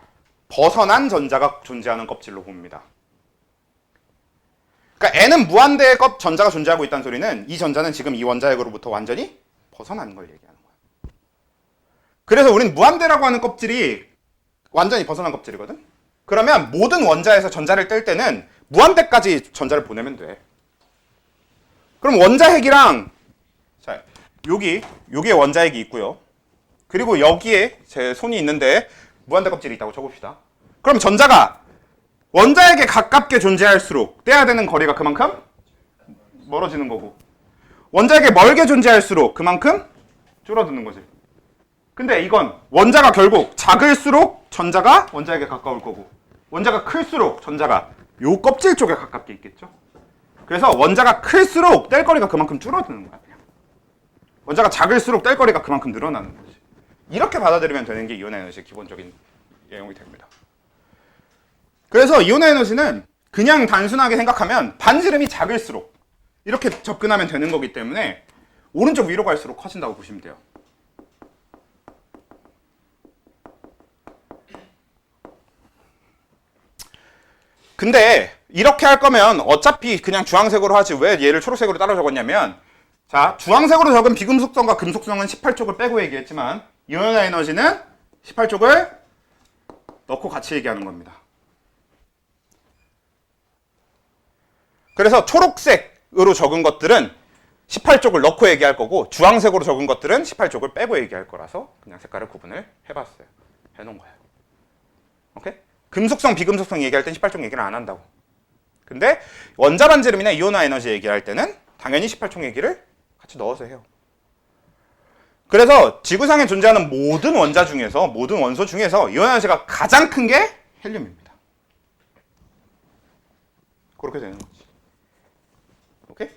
벗어난 전자가 존재하는 껍질로 봅니다. 그러니까 N은 무한대의 전자가 존재하고 있다는 소리는 이 전자는 지금 이 원자핵으로부터 완전히 벗어난 걸 얘기하는 거예요. 그래서 우리는 무한대라고 하는 껍질이 완전히 벗어난 껍질이거든. 그러면 모든 원자에서 전자를 뗄 때는 무한대까지 전자를 보내면 돼. 그럼 원자핵이랑 자, 여기에 원자핵이 있고요. 그리고 여기에 제 손이 있는데 무한대 껍질이 있다고 쳐봅시다. 그럼 전자가 원자핵에 가깝게 존재할수록 떼야 되는 거리가 그만큼 멀어지는 거고, 원자핵에 멀게 존재할수록 그만큼 줄어드는 거지. 근데 이건 원자가 결국 작을수록 전자가 원자핵에 가까울 거고, 원자가 클수록 전자가 요 껍질 쪽에 가깝게 있겠죠. 그래서 원자가 클수록 뗄 거리가 그만큼 줄어드는 거야. 그냥. 원자가 작을수록 뗄 거리가 그만큼 늘어나는 거지. 이렇게 받아들이면 되는 게 이온 에너지의 기본적인 내용이 됩니다. 그래서 이온 에너지는 그냥 단순하게 생각하면 반지름이 작을수록 이렇게 접근하면 되는 거기 때문에 오른쪽 위로 갈수록 커진다고 보시면 돼요. 근데 이렇게 할 거면 어차피 그냥 주황색으로 하지 왜 얘를 초록색으로 따로 적었냐면, 자, 주황색으로 적은 비금속성과 금속성은 18족을 빼고 얘기했지만 이온 에너지는 18족을 넣고 같이 얘기하는 겁니다. 그래서 초록색으로 적은 것들은 18족을 넣고 얘기할 거고, 주황색으로 적은 것들은 18족을 빼고 얘기할 거라서 그냥 색깔을 구분을 해봤어요. 해놓은 거예요. 오케이? 금속성, 비금속성 얘기할 땐 18종 얘기를 안 한다고. 근데 원자 반지름이나 이온화 에너지 얘기할 때는 당연히 18종 얘기를 같이 넣어서 해요. 그래서 지구상에 존재하는 모든 원자 중에서, 모든 원소 중에서 이온 에너지가 가장 큰 게 헬륨입니다. 그렇게 되는 거지. 오케이?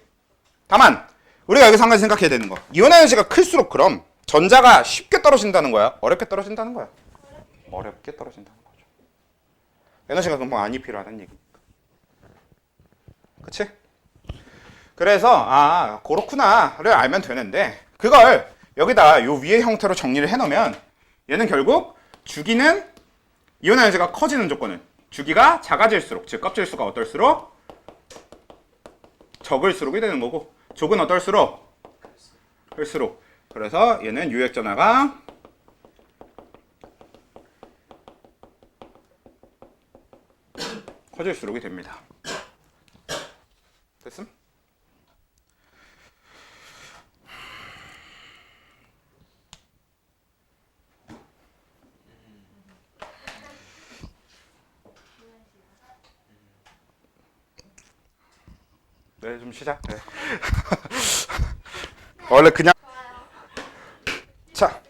다만 우리가 여기서 한 가지 생각해야 되는 거, 이온 에너지가 클수록 그럼 전자가 쉽게 떨어진다는 거야? 어렵게 떨어진다는 거야? 어렵게 떨어진다는 거죠. 에너지가 금방 안이 필요하다는 얘기니까. 그치? 그래서 그렇구나를 알면 되는데, 그걸 여기다 요 위의 형태로 정리를 해놓으면 얘는 결국 주기는 이온 에너지가 커지는 조건은 주기가 작아질수록, 즉 껍질수가 어떨수록 적을수록이 되는 거고, 족은 어떨수록 클수록. 그래서 얘는 유액전하가 커질수록이 됩니다. 됐음? 네, 좀 쉬자. 네. 원래 그냥 자,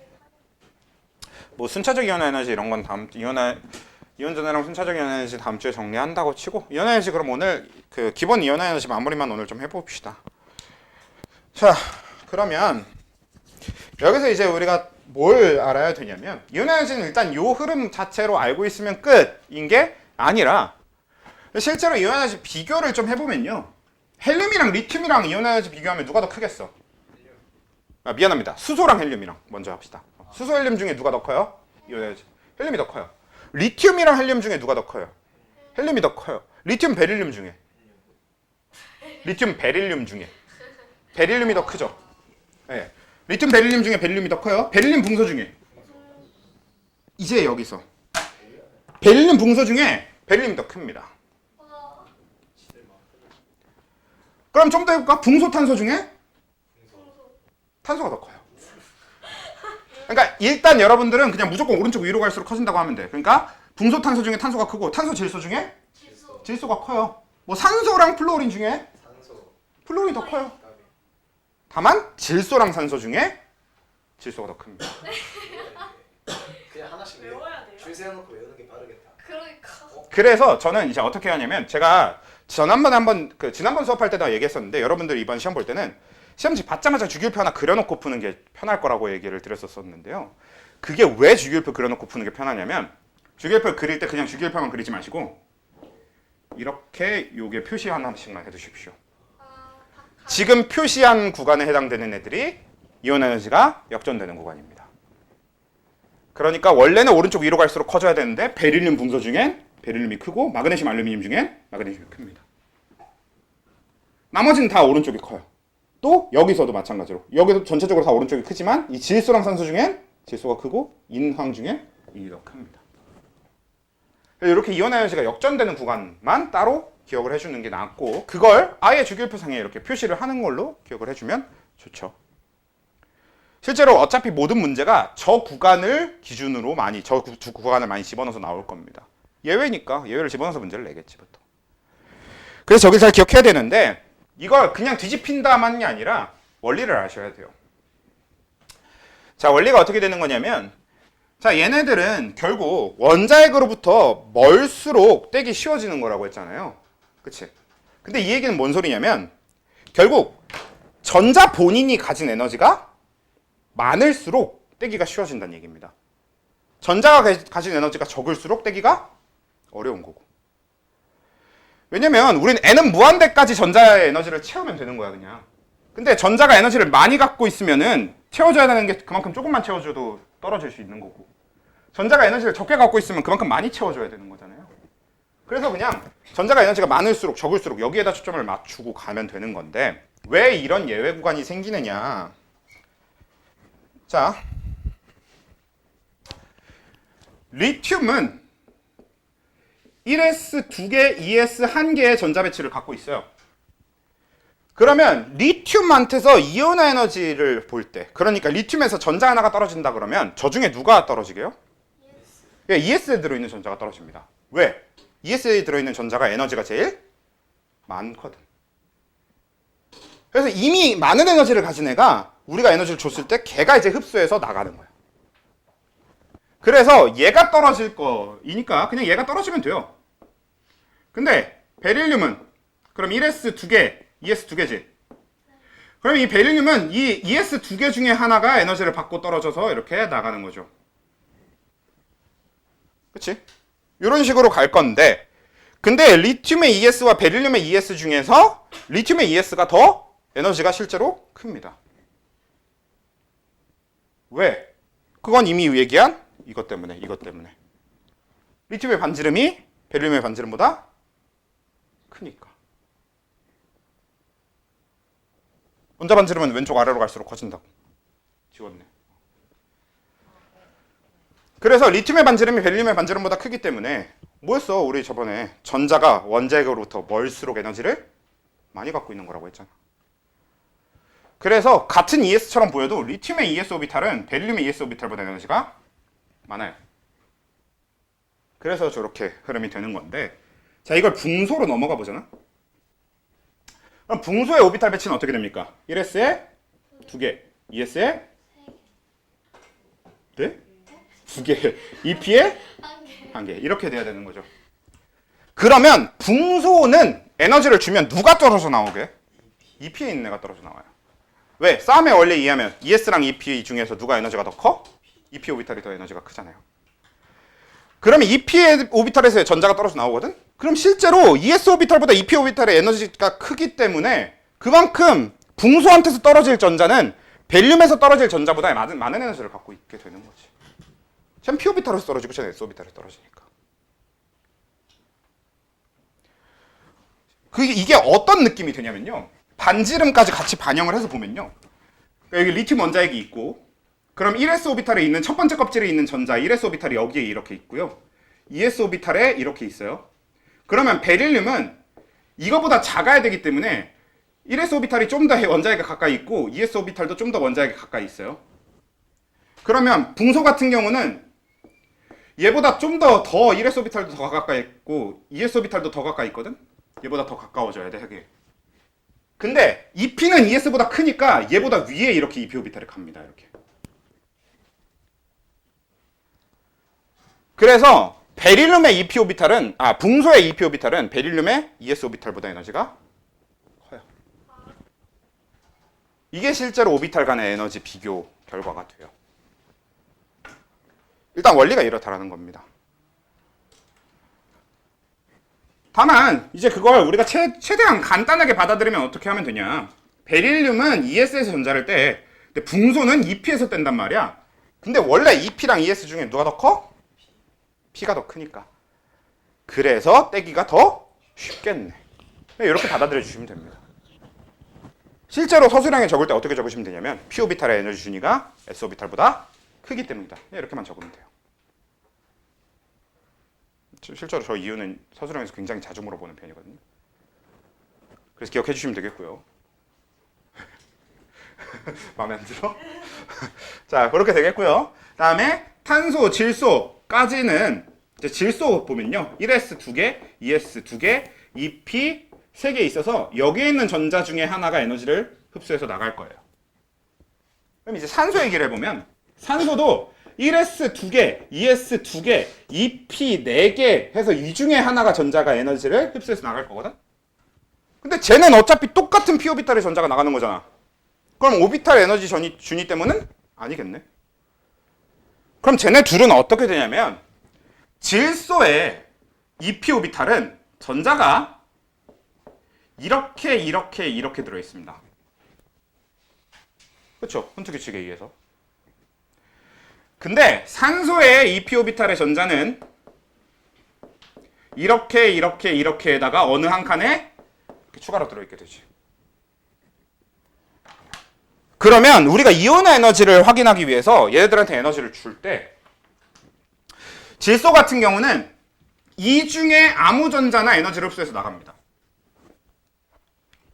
뭐 순차적 이온 에너지 이런 건 다음 이온 전해랑 순차적 이온 에너지 다음 주에 정리한다고 치고, 이온 에너지 그럼 오늘 그 기본 이온 에너지 마무리만 오늘 좀 해봅시다. 자, 그러면 여기서 이제 우리가 뭘 알아야 되냐면, 이온 에너지는 일단 요 흐름 자체로 알고 있으면 끝인 게 아니라, 실제로 이온 에너지 비교를 좀 해보면요, 헬륨이랑 리튬이랑 이온 에너지 비교하면 누가 더 크겠어? 미안합니다. 수소랑 헬륨이랑 먼저 합시다. 수소 헬륨 중에 누가 더 커요? 이온 에너지. 헬륨이 더 커요. 리튬이랑 헬륨 중에 누가 더 커요? 헬륨이 더 커요. 리튬 베릴륨 중에. 리튬 베릴륨 중에. 베릴륨이 더 크죠? 네. 리튬 베릴륨 중에 베릴륨이 더 커요. 베릴륨 붕소 중에. 이제 여기서. 베릴륨 붕소 중에 베릴륨이 더 큽니다. 그럼 좀 더 해볼까? 붕소 탄소 중에? 탄소가 더 커요. 그러니까 일단 여러분들은 그냥 무조건 오른쪽 위로 갈수록 커진다고 하면 돼. 그러니까 붕소 탄소 중에 탄소가 크고, 탄소 질소 중에? 질소가 커요. 뭐 산소랑 플루오린 중에? 플루오린이 더 커요. 다만 질소랑 산소 중에 질소가 더 큽니다. 그냥 하나씩 외워야 돼요. 줄 세워놓고 외우는 게 빠르겠다. 그러니까. 그래서 저는 이제 어떻게 하냐면, 제가 지난번 수업할 때도 얘기했었는데, 여러분들 이번 시험 볼 때는 시험지 받자마자 주기율표 하나 그려놓고 푸는 게 편할 거라고 얘기를 드렸었는데요. 그게 왜 주기율표 그려놓고 푸는 게 편하냐면, 주기율표 그릴 때 그냥 주기율표만 그리지 마시고 이렇게 요게 표시 하나씩만 해두십시오. 지금 표시한 구간에 해당되는 애들이 이온 에너지가 역전되는 구간입니다. 그러니까 원래는 오른쪽 위로 갈수록 커져야 되는데, 베릴륨 붕소 중엔 베릴륨이 크고, 마그네슘 알루미늄 중엔 마그네슘이 큽니다. 나머지는 다 오른쪽이 커요. 또 여기서도 마찬가지로, 여기도 전체적으로 다 오른쪽이 크지만 이 질소랑 산소 중엔 질소가 크고 인황 중에 이 더 큽니다. 이렇게 이온 에너지가 역전되는 구간만 따로 기억을 해주는 게 낫고 그걸 아예 주기율표상에 이렇게 표시를 하는 걸로 기억을 해주면 좋죠. 실제로 어차피 모든 문제가 저 구간을 기준으로 저 두 구간을 많이 집어넣어서 나올 겁니다. 예외니까 예외를 집어넣어서 문제를 내겠지 보통. 그래서 저길 잘 기억해야 되는데 이걸 그냥 뒤집힌다만이 아니라 원리를 아셔야 돼요. 자, 원리가 어떻게 되는 거냐면 자, 얘네들은 결국 원자핵으로부터 멀수록 떼기 쉬워지는 거라고 했잖아요. 그치? 근데 이 얘기는 뭔 소리냐면 결국 전자 본인이 가진 에너지가 많을수록 떼기가 쉬워진다는 얘기입니다. 전자가 가진 에너지가 적을수록 떼기가 어려운 거고. 왜냐면 우린 N은 무한대까지 전자의 에너지를 채우면 되는 거야 그냥. 근데 전자가 에너지를 많이 갖고 있으면은 채워줘야 되는 게 그만큼 조금만 채워줘도 떨어질 수 있는 거고 전자가 에너지를 적게 갖고 있으면 그만큼 많이 채워줘야 되는 거잖아요. 그래서 그냥 전자가 에너지가 많을수록 적을수록 여기에다 초점을 맞추고 가면 되는 건데 왜 이런 예외 구간이 생기느냐. 자, 리튬은 1s 2개, 2s 1개의 전자 배치를 갖고 있어요. 그러면 리튬한테서 이온화 에너지를 볼 때 그러니까 리튬에서 전자 하나가 떨어진다 그러면 저 중에 누가 떨어지게요? ES에 들어있는 전자가 떨어집니다. 왜? ES에 들어있는 전자가 에너지가 제일 많거든. 그래서 이미 많은 에너지를 가진 애가 우리가 에너지를 줬을 때 걔가 이제 흡수해서 나가는 거야. 그래서 얘가 떨어질 거이니까 그냥 얘가 떨어지면 돼요. 근데 베릴륨은 그럼 1s 2개, 2s 2개지. 그럼 이 베릴륨은 이 2s 2개 중에 하나가 에너지를 받고 떨어져서 이렇게 나가는 거죠. 그치? 이런 식으로 갈 건데 근데 리튬의 ES와 베릴륨의 ES 중에서 리튬의 ES가 더 에너지가 실제로 큽니다. 왜? 그건 이미 얘기한 이것 때문에. 리튬의 반지름이 베릴륨의 반지름보다 크니까. 원자 반지름은 왼쪽 아래로 갈수록 커진다고. 지웠네. 그래서 리튬의 반지름이 베릴륨의 반지름보다 크기 때문에 뭐였어? 우리 저번에 전자가 원자핵으로부터 멀수록 에너지를 많이 갖고 있는 거라고 했잖아. 그래서 같은 ES처럼 보여도 리튬의 ES 오비탈은 베릴륨의 ES 오비탈보다 에너지가 많아요. 그래서 저렇게 흐름이 되는 건데 자, 이걸 붕소로 넘어가 보잖아. 그럼 붕소의 오비탈 배치는 어떻게 됩니까? 1s에 2개, 2s에 네? 2개, 2p에 1개 이렇게 돼야 되는 거죠. 그러면 붕소는 에너지를 주면 누가 떨어져 나오게? 2p에 있는 애가 떨어져 나와요. 왜? 싸움의 원리에 의하면 ES랑 EP 중에서 누가 에너지가 더 커? EP 오비탈이 더 에너지가 크잖아요. 그러면 EP의 오비탈에서 전자가 떨어져 나오거든? 그럼 실제로 ES 오비탈보다 EP 오비탈의 에너지가 크기 때문에 그만큼 붕소한테서 떨어질 전자는 벨륨에서 떨어질 전자보다 많은 에너지를 갖고 있게 되는 거지. 전 P 오비탈에서 떨어지고 전 S 오비탈에서 떨어지니까. 이게 어떤 느낌이 되냐면요. 반지름까지 같이 반영을 해서 보면요. 여기 리튬 원자핵이 있고 그럼 1s 오비탈에 있는 첫 번째 껍질에 있는 전자 1s 오비탈이 여기에 이렇게 있고요. 2s 오비탈에 이렇게 있어요. 그러면 베릴륨은 이거보다 작아야 되기 때문에 1s 오비탈이 좀 더 원자핵에 가까이 있고 2s 오비탈도 좀 더 원자핵에 가까이 있어요. 그러면 붕소 같은 경우는 얘보다 좀 더 1s 오비탈도 더 가까이 있고 2s 오비탈도 더 가까이 있거든? 얘보다 더 가까워져야 돼, 핵에. 근데 EP는 ES보다 크니까 얘보다 위에 이렇게 EP 오비탈이 갑니다. 이렇게. 그래서 베릴륨의 EP 오비탈은 붕소의 EP 오비탈은 베릴륨의 ES 오비탈보다 에너지가 커요. 이게 실제로 오비탈 간의 에너지 비교 결과가 돼요. 일단 원리가 이렇다라는 겁니다. 다만 이제 그걸 우리가 최대한 간단하게 받아들이면 어떻게 하면 되냐. 베릴륨은 ES에서 전자를 떼. 근데 붕소는 EP에서 뗀단 말이야. 근데 원래 EP랑 ES 중에 누가 더 커? P가 더 크니까. 그래서 떼기가 더 쉽겠네. 이렇게 받아들여 주시면 됩니다. 실제로 서술형에 적을 때 어떻게 적으시면 되냐면 P 오비탈의 에너지 준위가 S 오비탈보다 크기 때문이다. 이렇게만 적으면 돼요. 실제로 저 이유는 서술형에서 굉장히 자주 물어보는 편이거든요. 그래서 기억해 주시면 되겠고요. 마음에 안 들어? 자, 그렇게 되겠고요. 다음에 탄소, 질소까지는 이제 질소 보면요. 1s 2개, 2s 2개, 2p 3개 있어서 여기에 있는 전자 중에 하나가 에너지를 흡수해서 나갈 거예요. 그럼 이제 산소 얘기를 해보면 산소도 1s 2개, 2s 2개, 2p 4개 해서 이 중에 하나가 전자가 에너지를 흡수해서 나갈 거거든? 근데 쟤는 어차피 똑같은 p 오비탈의 전자가 나가는 거잖아. 그럼 오비탈 에너지 준위 때문은 아니겠네. 그럼 쟤네 둘은 어떻게 되냐면 질소의 2p 오비탈은 전자가 이렇게 들어있습니다. 그렇죠? 훈트 규칙에 의해서. 근데 산소의 2p 오비탈의 전자는 이렇게에다가 어느 한 칸에 추가로 들어있게 되지. 그러면 우리가 이온 에너지를 확인하기 위해서 얘네들한테 에너지를 줄 때 질소 같은 경우는 이 중에 아무 전자나 에너지를 흡수해서 나갑니다.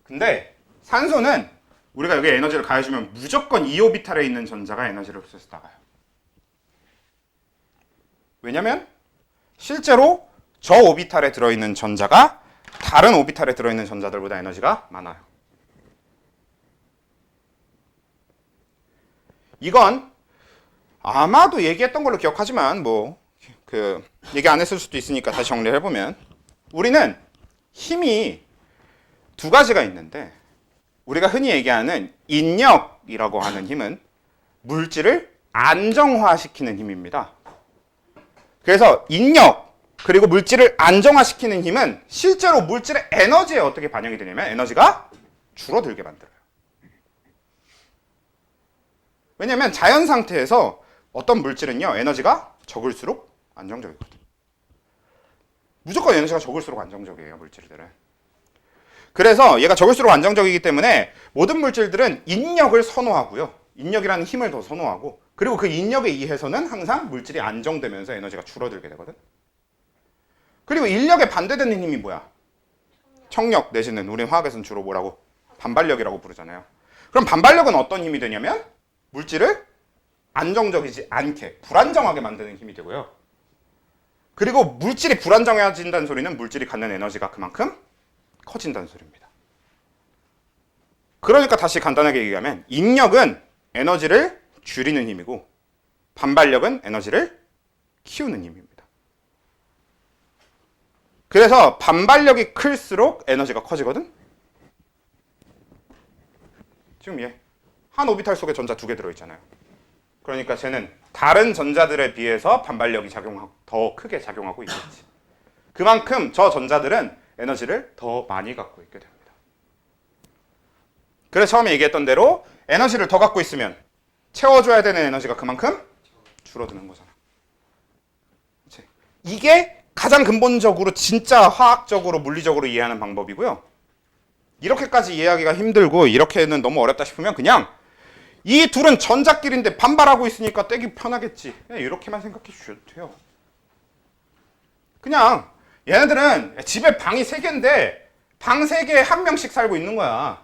근데 산소는 우리가 여기에 에너지를 가해주면 무조건 2오비탈에 있는 전자가 에너지를 흡수해서 나가요. 왜냐면 실제로 저 오비탈에 들어있는 전자가 다른 오비탈에 들어있는 전자들보다 에너지가 많아요. 이건 아마도 얘기했던 걸로 기억하지만 얘기 안 했을 수도 있으니까 다시 정리를 해보면 우리는 힘이 두 가지가 있는데 우리가 흔히 얘기하는 인력이라고 하는 힘은 물질을 안정화시키는 힘입니다. 그래서 인력 그리고 물질을 안정화시키는 힘은 실제로 물질의 에너지에 어떻게 반영이 되냐면 에너지가 줄어들게 만들어요. 왜냐하면 자연 상태에서 어떤 물질은요 에너지가 적을수록 안정적이거든. 무조건 에너지가 적을수록 안정적이에요, 물질들은. 그래서 얘가 적을수록 안정적이기 때문에 모든 물질들은 인력을 선호하고요. 인력이라는 힘을 더 선호하고 그리고 그 인력에 의해서는 항상 물질이 안정되면서 에너지가 줄어들게 되거든. 그리고 인력에 반대되는 힘이 뭐야? 청력 내지는 우린 화학에서는 주로 뭐라고? 반발력이라고 부르잖아요. 그럼 반발력은 어떤 힘이 되냐면 물질을 안정적이지 않게 불안정하게 만드는 힘이 되고요. 그리고 물질이 불안정해진다는 소리는 물질이 갖는 에너지가 그만큼 커진다는 소리입니다. 그러니까 다시 간단하게 얘기하면 인력은 에너지를 줄이는 힘이고 반발력은 에너지를 키우는 힘입니다. 그래서 반발력이 클수록 에너지가 커지거든? 지금 얘 한 오비탈 속에 전자 2개 들어있잖아요. 그러니까 쟤는 다른 전자들에 비해서 반발력이 더 크게 작용하고 있겠지. 그만큼 저 전자들은 에너지를 더 많이 갖고 있게 됩니다. 그래서 처음에 얘기했던 대로 에너지를 더 갖고 있으면 채워줘야 되는 에너지가 그만큼 줄어드는 거잖아. 그치? 이게 가장 근본적으로 진짜 화학적으로 물리적으로 이해하는 방법이고요. 이렇게까지 이해하기가 힘들고 이렇게는 너무 어렵다 싶으면 그냥 이 둘은 전자끼리인데 반발하고 있으니까 떼기 편하겠지. 그냥 이렇게만 생각해 주셔도 돼요. 그냥 얘네들은 집에 방이 3개인데 방 3개에 한 명씩 살고 있는 거야.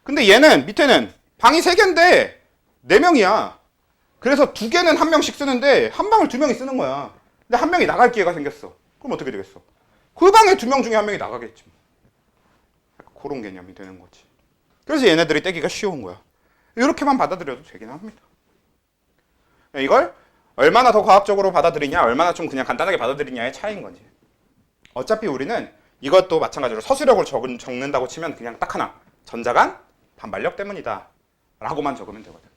근데 얘는 밑에는 방이 3개인데 4명이야. 그래서 2개는 한 명씩 쓰는데 한 방을 2명이 쓰는 거야. 근데 한 명이 나갈 기회가 생겼어. 그럼 어떻게 되겠어? 그 방에 2명 중에 한 명이 나가겠지. 그런 개념이 되는 거지. 그래서 얘네들이 떼기가 쉬운 거야. 이렇게만 받아들여도 되긴 합니다. 이걸 얼마나 더 과학적으로 받아들이냐, 얼마나 좀 그냥 간단하게 받아들이냐의 차이인 거지. 어차피 우리는 이것도 마찬가지로 서술력을 적는다고 치면 그냥 딱 하나. 전자간 반발력 때문이다. 라고만 적으면 되거든.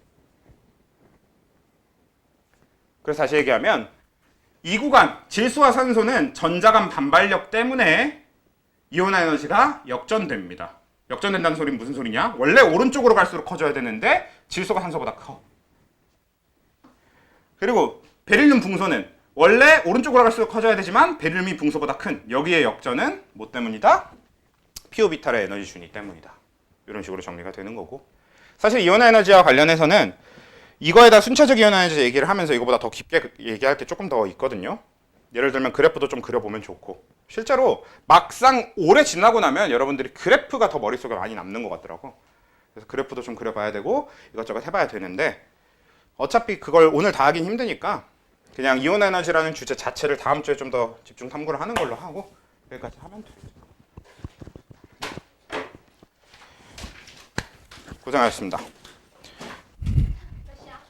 그래서 다시 얘기하면 이 구간, 질소와 산소는 전자간 반발력 때문에 이온 에너지가 역전됩니다. 역전된다는 소리는 무슨 소리냐? 원래 오른쪽으로 갈수록 커져야 되는데 질소가 산소보다 커. 그리고 베릴륨 붕소는 원래 오른쪽으로 갈수록 커져야 되지만 베릴륨이 붕소보다 큰. 여기의 역전은 뭐 때문이다? p 오비탈의 에너지 준위 때문이다. 이런 식으로 정리가 되는 거고. 사실 이온 에너지와 관련해서는 이거에다 순차적 이온에너지 얘기를 하면서 이거보다 더 깊게 얘기할 게 조금 더 있거든요. 예를 들면 그래프도 좀 그려보면 좋고, 실제로 막상 오래 지나고 나면 여러분들이 그래프가 더 머릿속에 많이 남는 것 같더라고. 그래서 그래프도 좀 그려봐야 되고 이것저것 해봐야 되는데, 어차피 그걸 오늘 다 하긴 힘드니까 그냥 이온 에너지라는 주제 자체를 다음 주에 좀 더 집중 탐구를 하는 걸로 하고 여기까지 하면 돼. 고생하셨습니다. 몇 시야?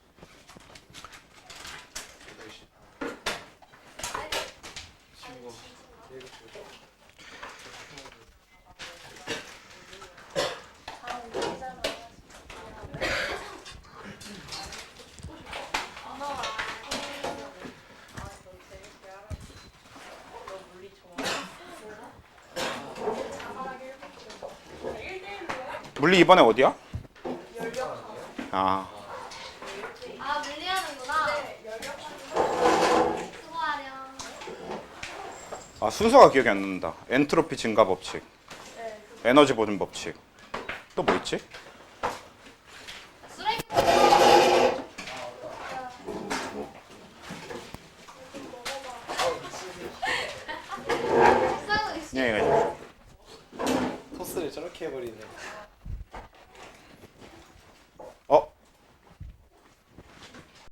물리 이번에 어디야? 아, 아 물리하는구나. 수고하렴. 아 순서가 기억이 안 난다. 엔트로피 증가 법칙, 에너지 보존 법칙. 또 뭐 있지? 쓰레기. 싸우고 있어. 네, 토스를 저렇게 해버리네.